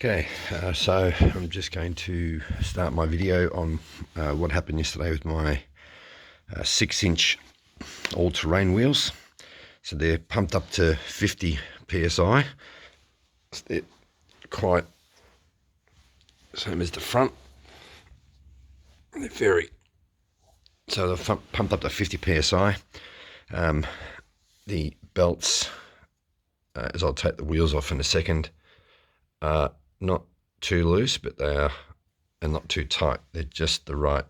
Okay, so I'm just going to start my video on what happened yesterday with my 6-inch all-terrain wheels. So they're pumped up to 50 psi. They're quite same as the front. They're so they're pumped up to 50 psi. The belts, as I'll take the wheels off in a second, not too loose, but they are and not too tight. They're just the right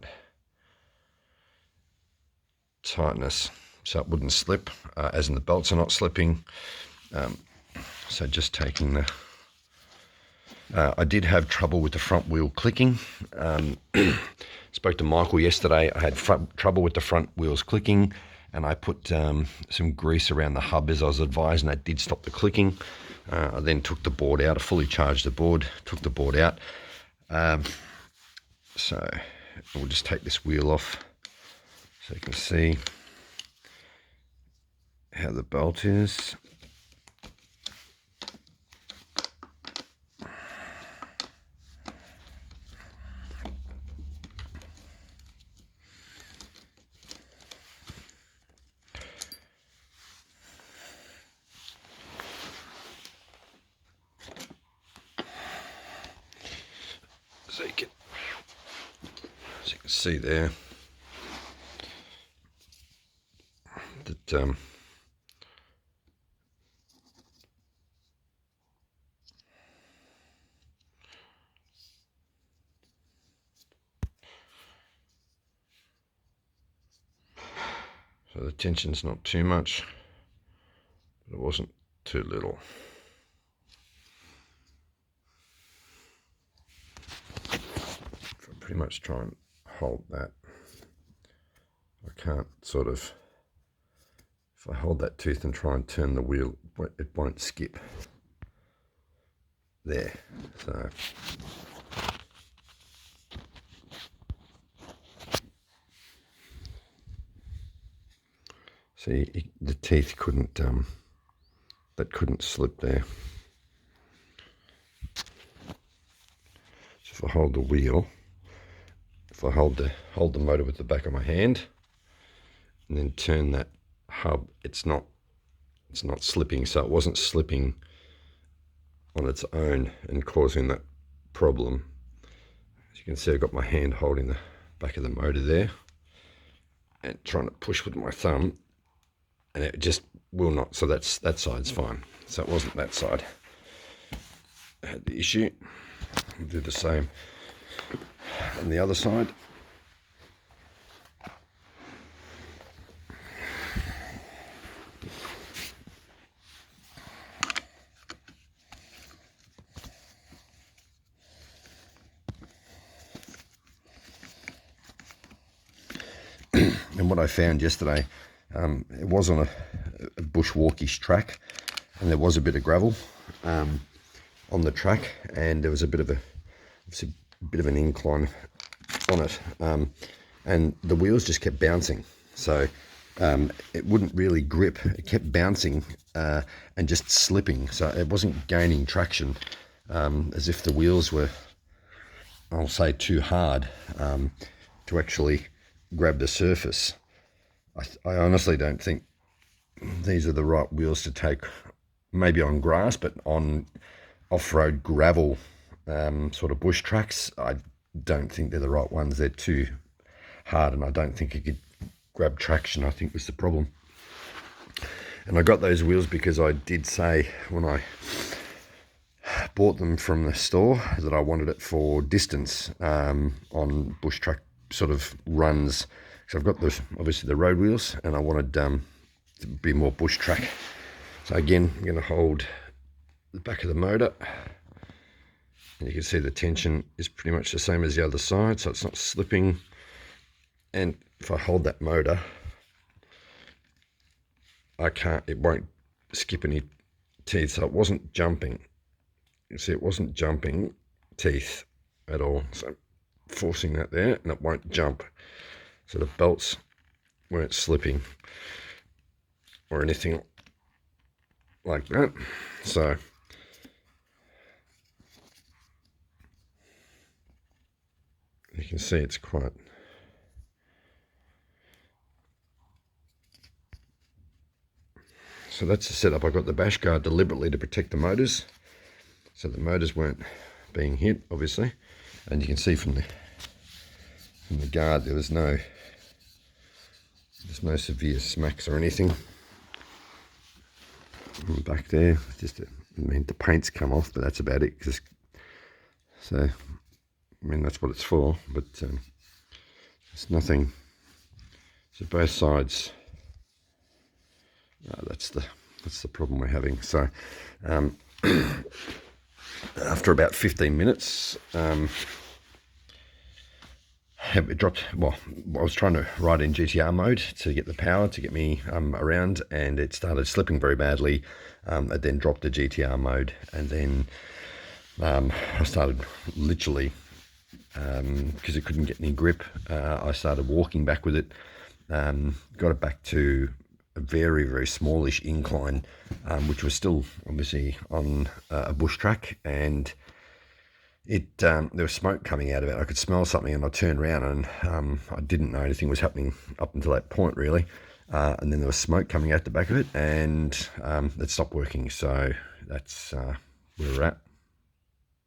tightness, so it wouldn't slip, as in the belts are not slipping. So just taking the I did have trouble with the front wheel clicking. Spoke to Michael yesterday. I had trouble with the front wheels clicking, and I put some grease around the hub as I was advised, and that did stop the clicking. I then took the board out. I fully charged the board, took the board out. So we'll just take this wheel off so you can see how the belt is. So you can see there that so the tension's not too much, but it wasn't too little. Pretty much try and hold that. I can't sort of, if I hold that tooth and try and turn the wheel, it won't skip there. So see, the teeth couldn't that couldn't slip there. So if I hold the wheel, if I hold the motor with the back of my hand and then turn that hub, it's not slipping. So it wasn't slipping on its own and causing that problem. As you can see, I've got my hand holding the back of the motor there and trying to push with my thumb, and it just will not. So that side's fine. So it wasn't that side I had the issue. I'll do the same on the other side. And what I found yesterday, it was on a bushwalkish track, and there was a bit of gravel on the track, and there was a bit of an incline on it, and the wheels just kept bouncing. So it wouldn't really grip. It kept bouncing and just slipping. So it wasn't gaining traction, as if the wheels were, I'll say, too hard to actually grab the surface. I honestly don't think these are the right wheels to take, maybe on grass, but on off-road gravel sort of bush tracks, I don't think they're the right ones. They're too hard, and I don't think you could grab traction, I think, was the problem. And I got those wheels because I did say when I bought them from the store that I wanted it for distance on bush track sort of runs. So I've got obviously the road wheels, and I wanted to be more bush track. So again, I'm going to hold the back of the motor, and you can see the tension is pretty much the same as the other side, so it's not slipping. And if I hold that motor, it won't skip any teeth. So it wasn't jumping. You see, it wasn't jumping teeth at all. So forcing that there, and it won't jump. So the belts weren't slipping or anything like that. So you can see it's quite... So that's the setup. I got the bash guard deliberately to protect the motors, so the motors weren't being hit, obviously. And you can see from the guard there's no severe smacks or anything. And back there, just I mean the paint's come off, but that's about it. So I mean that's what it's for. But it's nothing. So both sides. That's the problem we're having. So after about 15 minutes, it dropped. Well, I was trying to ride in GTR mode to get the power to get me around, and it started slipping very badly. It then dropped to GTR mode, and then I started literally, because it couldn't get any grip, I started walking back with it, got it back to a very, very smallish incline, which was still obviously on a bush track, and there was smoke coming out of it. I could smell something, and I turned around, and I didn't know anything was happening up until that point, really. And then there was smoke coming out the back of it, and it stopped working. So that's where we're at.